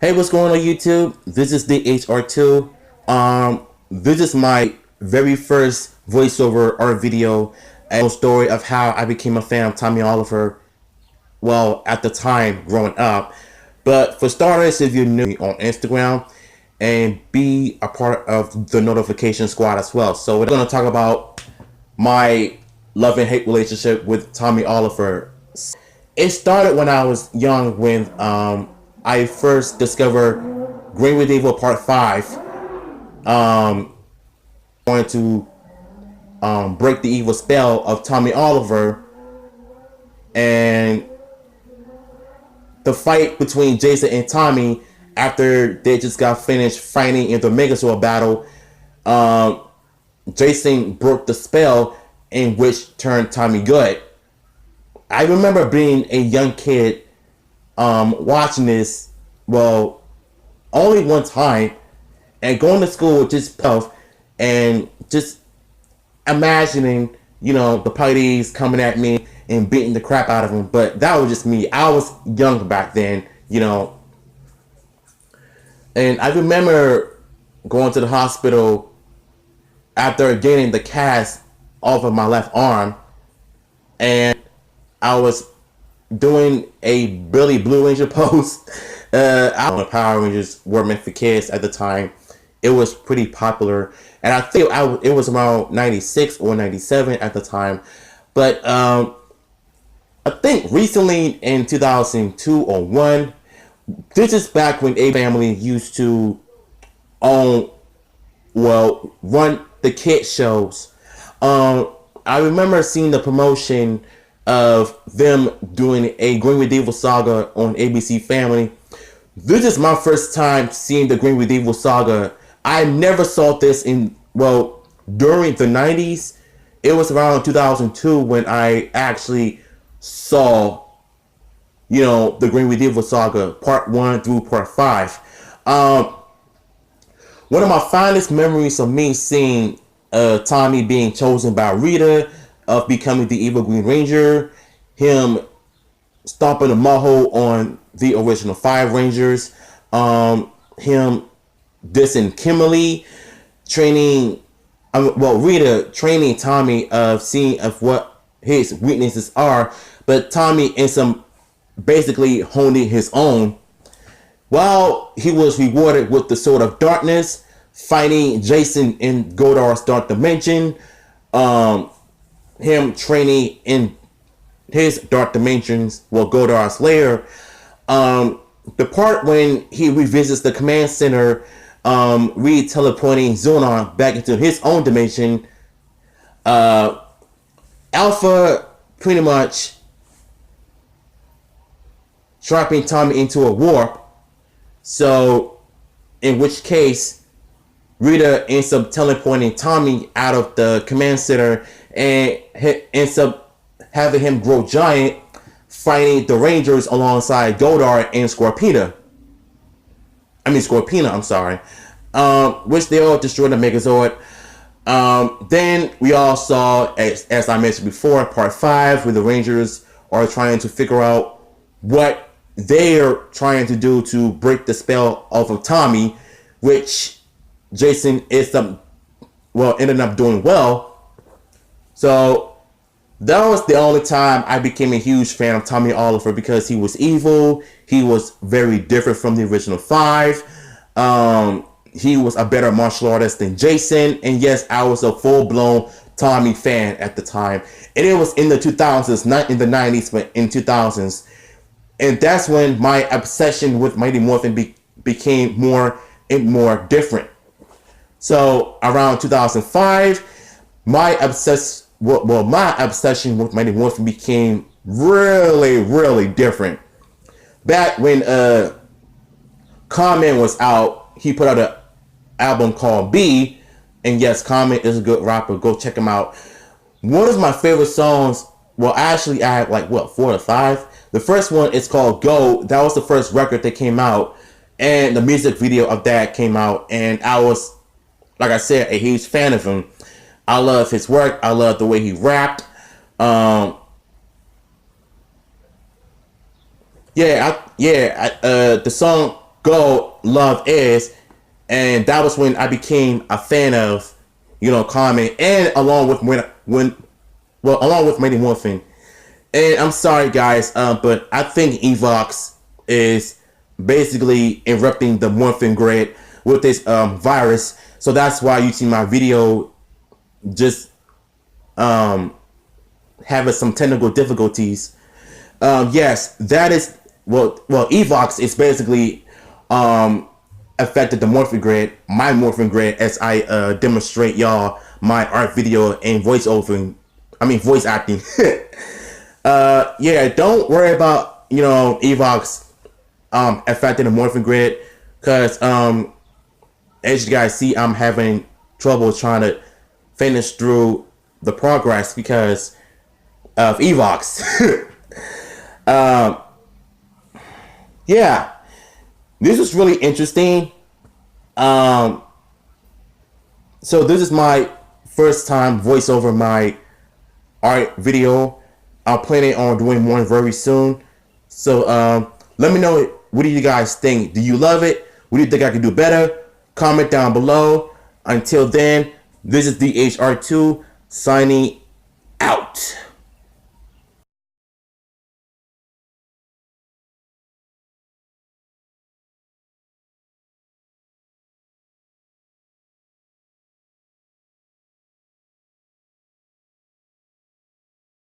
Hey, what's going on YouTube? This is the HR2. This is my very first voiceover art video, a story of how I became a fan of Tommy Oliver. Well, at the time growing up, but for starters, if you're new on Instagram, and be a part of the notification squad as well. So we're gonna talk about my love and hate relationship with Tommy Oliver. It started when I was young when I first discovered Green with Evil Part 5. Going to break the evil spell of Tommy Oliver, and the fight between Jason and Tommy after they just got finished fighting in the Megazord battle. Jason broke the spell, in which turned Tommy good. I remember being a young kid watching this, well, only one time, and going to school with just self and just imagining, the police coming at me and beating the crap out of them. But that was just me. I was young back then, And I remember going to the hospital after getting the cast off of my left arm, and I was doing a Billy Blue Ranger pose. I don't know, Power Rangers were meant for kids at the time. It was pretty popular, and I think it was around 96 or 97 at the time. But I think recently in 2002 or 1, this is back when A Family used to run the kid shows. I remember seeing the promotion of them doing a Green with Evil saga on ABC Family. This is my first time seeing the Green with Evil saga. I never saw this during the 90s. It was around 2002 when I actually saw, the Green with Evil saga, part 1 through part 5. One of my fondest memories of me seeing Tommy being chosen by Rita of becoming the evil Green Ranger, him stomping a mud hole on the original 5 Rangers, him dissing Kimberly, Rita training Tommy of seeing of what his weaknesses are, but Tommy ends up basically honing his own. While he was rewarded with the Sword of Darkness, fighting Jason in Goldar's Dark Dimension, him training in his Dark Dimensions, Goldar's lair. The part when he revisits the command center, re-teleporting Zonar back into his own dimension. Alpha pretty much dropping Tommy into a warp. So, in which case, Rita ends up teleporting Tommy out of the command center and ends up having him grow giant, fighting the Rangers alongside Goldar and Scorpina, which they all destroyed the Megazord. Then we all saw, as I mentioned before, part 5, where the Rangers are trying to figure out what they're trying to do to break the spell off of Tommy, which Jason ended up doing well. So that was the only time I became a huge fan of Tommy Oliver, because he was evil. He was very different from the original 5. He was a better martial artist than Jason. And yes, I was a full-blown Tommy fan at the time. And it was in the 2000s, not in the 90s, but in 2000s. And that's when my obsession with Mighty Morphin became more and more different. So around 2005, my obsession with Mighty Morphin became really, really different. Back when Common was out, he put out an album called B, and yes, Common is a good rapper. Go check him out. One of my favorite songs, actually I had 4 to 5. The first one is called Go. That was the first record that came out, and the music video of that came out, and I was, like I said, a huge fan of him. I love his work. I love the way he rapped. The song go love is. And that was when I became a fan of, Common, and along with along with Mighty Morphin. And I'm sorry, guys, but I think Evox is basically interrupting the Morphin grid with this virus. So that's why you see my video just having some technical difficulties. Yes, that is Evox is basically affected the Morphin grid, my Morphin grid, as I demonstrate y'all my art video and voice acting. Yeah, don't worry about Evox affecting the Morphin grid, because as you guys see, I'm having trouble trying to finish through the progress because of Evox. Yeah, this was really interesting. So this is my first time voiceover my art video. I'm planning on doing one very soon. So let me know, what do you guys think? Do you love it? What do you think I can do better? Comment down below. Until then, this is DHR2 signing out.